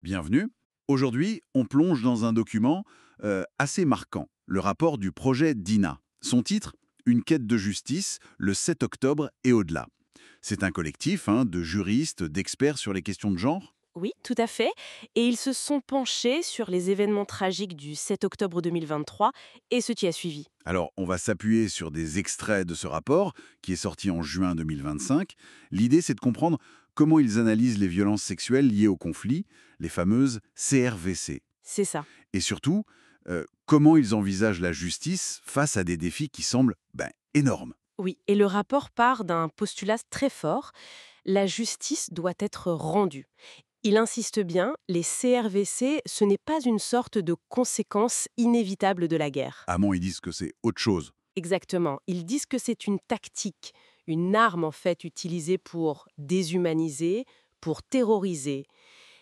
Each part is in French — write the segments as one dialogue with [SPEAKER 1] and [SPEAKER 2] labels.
[SPEAKER 1] Bienvenue. Aujourd'hui, on plonge dans un document assez marquant, le rapport du projet DINA. Son titre, Une quête de justice, le 7 octobre et au-delà. C'est un collectif de juristes, d'experts sur les questions de genre.
[SPEAKER 2] Oui, tout à fait. Et ils se sont penchés sur les événements tragiques du 7 octobre 2023 et ce qui a suivi.
[SPEAKER 1] Alors, on va s'appuyer sur des extraits de ce rapport, qui est sorti en juin 2025. L'idée, c'est de comprendre comment ils analysent les violences sexuelles liées au conflit, les fameuses CRVC.
[SPEAKER 2] C'est ça.
[SPEAKER 1] Et surtout, comment ils envisagent la justice face à des défis qui semblent énormes.
[SPEAKER 2] Oui, et le rapport part d'un postulat très fort. La justice doit être rendue. Il insiste bien, les CRVC, ce n'est pas une sorte de conséquence inévitable de la guerre.
[SPEAKER 1] Amont, ils disent que c'est autre chose.
[SPEAKER 2] Exactement. Ils disent que c'est une tactique, une arme en fait utilisée pour déshumaniser, pour terroriser.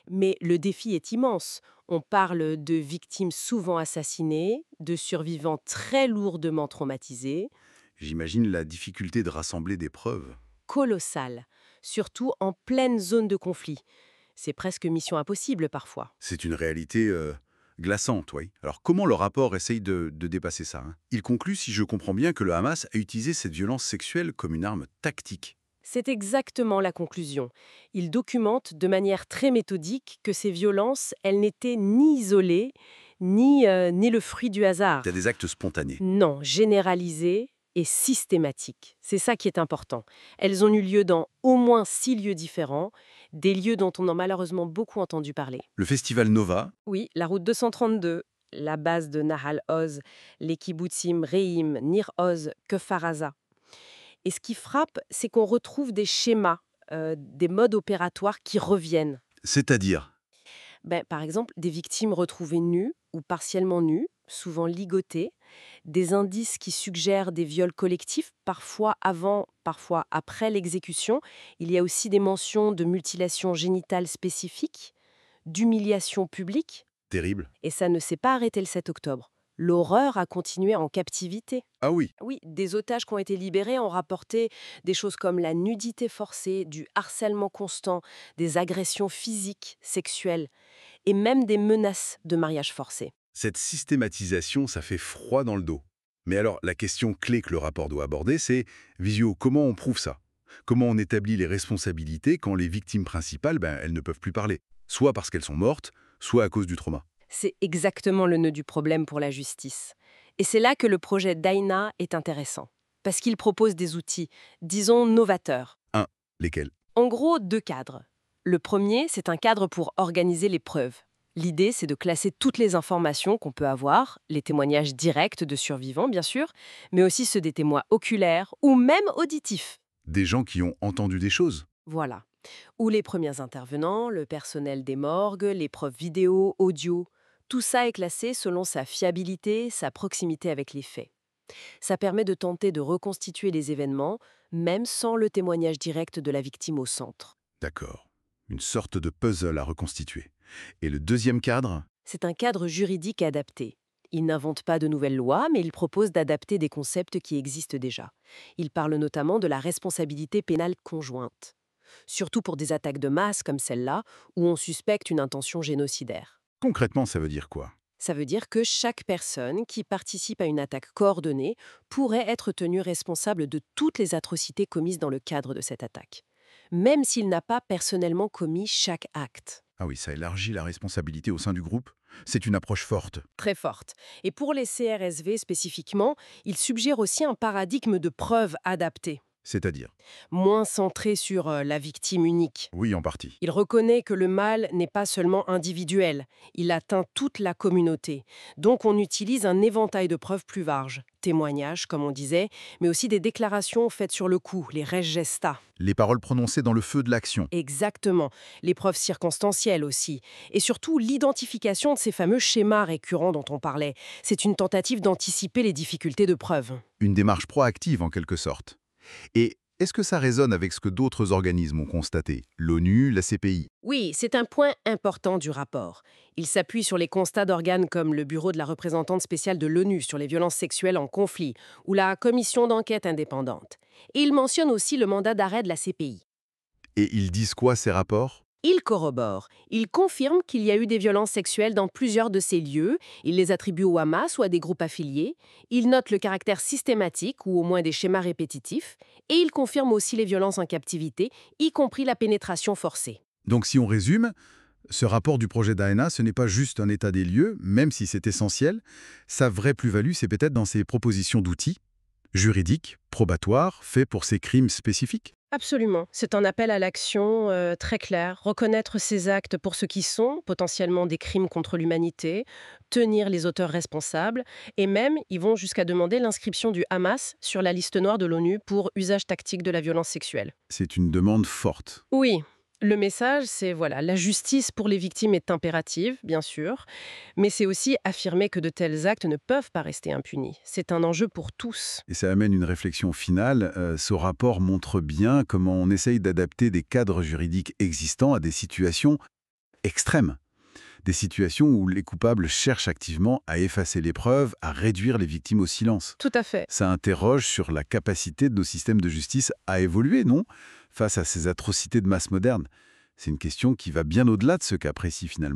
[SPEAKER 2] Mais le défi est immense. On parle de victimes souvent assassinées, de survivants très lourdement traumatisés,
[SPEAKER 1] J'imagine la difficulté de rassembler des preuves.
[SPEAKER 2] colossales, surtout en pleine zone de conflit. C'est presque mission impossible parfois.
[SPEAKER 1] C'est une réalité glaçante, oui. Alors comment le rapport essaye de dépasser ça Il conclut, si je comprends bien, que le Hamas a utilisé cette violence sexuelle comme une arme tactique.
[SPEAKER 2] C'est exactement la conclusion. Il documente de manière très méthodique que ces violences, elles n'étaient ni isolées, ni le fruit du
[SPEAKER 1] Il y a
[SPEAKER 2] hasard.
[SPEAKER 1] des actes spontanés.
[SPEAKER 2] Non, généralisées et systématiques. C'est ça qui est important. Elles ont eu lieu dans au moins 6 lieux différents, des lieux dont on a malheureusement beaucoup entendu parler.
[SPEAKER 1] Le festival Nova,
[SPEAKER 2] Oui, la route 232, la base de Nahal Oz, les kibbutzim Reim, Nir Oz, Kefaraza. Et ce qui frappe, c'est qu'on retrouve des schémas, des modes opératoires qui reviennent.
[SPEAKER 1] c'est-à-dire
[SPEAKER 2] Par exemple, des victimes retrouvées nues ou partiellement nues, souvent ligotées, des indices qui suggèrent des viols collectifs, parfois avant, parfois après l'exécution. Il y a aussi des mentions de mutilations génitales spécifiques, d'humiliation publique,
[SPEAKER 1] terrible.
[SPEAKER 2] et ça ne s'est pas arrêté le 7 octobre. L'horreur a continué en captivité.
[SPEAKER 1] Ah oui,
[SPEAKER 2] Oui, des otages qui ont été libérés ont rapporté des choses comme la nudité forcée, du harcèlement constant, des agressions physiques, sexuelles et même des menaces de mariage forcé.
[SPEAKER 1] cette systématisation, ça fait froid dans le dos. Mais alors, la question clé que le rapport doit aborder, c'est, Visio, comment on prouve ça? Comment on établit les responsabilités quand les victimes principales, elles ne peuvent plus parler? Soit parce qu'elles sont mortes, soit à cause du trauma.
[SPEAKER 2] C'est exactement le nœud du problème pour la justice. Et c'est là que le projet d'Aina est intéressant. Parce qu'il propose des outils, disons, novateurs.
[SPEAKER 1] 1. Lesquels?
[SPEAKER 2] En gros, deux cadres. Le premier, c'est un cadre pour organiser les preuves. L'idée, c'est de classer toutes les informations qu'on peut avoir, les témoignages directs de survivants, bien sûr, mais aussi ceux des témoins oculaires ou même auditifs.
[SPEAKER 1] Des gens qui ont entendu des choses.
[SPEAKER 2] Voilà. Ou les premiers intervenants, le personnel des morgues, les preuves vidéo, audio. Tout ça est classé selon sa fiabilité, sa proximité avec les faits. Ça permet de tenter de reconstituer les événements, même sans le témoignage direct de la victime au centre.
[SPEAKER 1] D'accord. Une sorte de puzzle à reconstituer. Et le deuxième cadre?
[SPEAKER 2] C'est un cadre juridique adapté. Il n'invente pas de nouvelles lois, mais il propose d'adapter des concepts qui existent déjà. Il parle notamment de la responsabilité pénale conjointe, surtout pour des attaques de masse comme celle-là, où on suspecte une intention génocidaire.
[SPEAKER 1] Concrètement, ça veut dire quoi?
[SPEAKER 2] Ça veut dire que chaque personne qui participe à une attaque coordonnée pourrait être tenue responsable de toutes les atrocités commises dans le cadre de cette attaque, même s'il n'a pas personnellement commis chaque acte.
[SPEAKER 1] Ah oui, ça élargit la responsabilité au sein du groupe. C'est une approche forte.
[SPEAKER 2] Très forte. Et pour les CRSV spécifiquement, il suggère aussi un paradigme de preuve adapté,
[SPEAKER 1] C'est-à-dire?
[SPEAKER 2] moins centré sur la victime unique.
[SPEAKER 1] Oui, en partie.
[SPEAKER 2] Il reconnaît que le mal n'est pas seulement individuel, il atteint toute la communauté. Donc on utilise un éventail de preuves plus large, témoignages comme on disait, mais aussi des déclarations faites sur le coup, les res gesta.
[SPEAKER 1] Les paroles prononcées dans le feu de l'action.
[SPEAKER 2] Exactement, les preuves circonstancielles aussi. Et surtout l'identification de ces fameux schémas récurrents dont on parlait. C'est une tentative d'anticiper les difficultés de preuve.
[SPEAKER 1] Une démarche proactive en quelque sorte. Et est-ce que ça résonne avec ce que d'autres organismes ont constaté? L'ONU, la CPI.
[SPEAKER 2] Oui, c'est un point important du rapport. Il s'appuie sur les constats d'organes comme le Bureau de la représentante spéciale de l'ONU sur les violences sexuelles en conflit ou la Commission d'enquête indépendante. Et il mentionne aussi le mandat d'arrêt de la CPI.
[SPEAKER 1] Et ils disent quoi ces rapports?
[SPEAKER 2] Il corrobore. Il confirme qu'il y a eu des violences sexuelles dans plusieurs de ces lieux. Il les attribue au Hamas ou à des groupes affiliés. Il note le caractère systématique ou au moins des schémas répétitifs. Et il confirme aussi les violences en captivité, y compris la pénétration forcée.
[SPEAKER 1] Donc si on résume, ce rapport du projet d'AENA, ce n'est pas juste un état des lieux, même si c'est essentiel. Sa vraie plus-value, c'est peut-être dans ses propositions d'outils juridiques, probatoires, faits pour ces crimes spécifiques.
[SPEAKER 2] Absolument. C'est un appel à l'action très clair. Reconnaître ces actes pour ce qu'ils sont, potentiellement des crimes contre l'humanité, tenir les auteurs responsables, et même, ils vont jusqu'à demander l'inscription du Hamas sur la liste noire de l'ONU pour usage tactique de la violence sexuelle.
[SPEAKER 1] C'est une demande forte.
[SPEAKER 2] Oui, le message, c'est voilà, la justice pour les victimes est impérative, bien sûr, mais c'est aussi affirmer que de tels actes ne peuvent pas rester impunis. C'est un enjeu pour tous.
[SPEAKER 1] Et ça amène une réflexion finale. Ce rapport montre bien comment on essaye d'adapter des cadres juridiques existants à des situations extrêmes. Des situations où les coupables cherchent activement à effacer les preuves, à réduire les victimes au silence.
[SPEAKER 2] Tout à fait.
[SPEAKER 1] Ça interroge sur la capacité de nos systèmes de justice à évoluer, non? Face à ces atrocités de masse moderne. C'est une question qui va bien au-delà de ce cas précis finalement.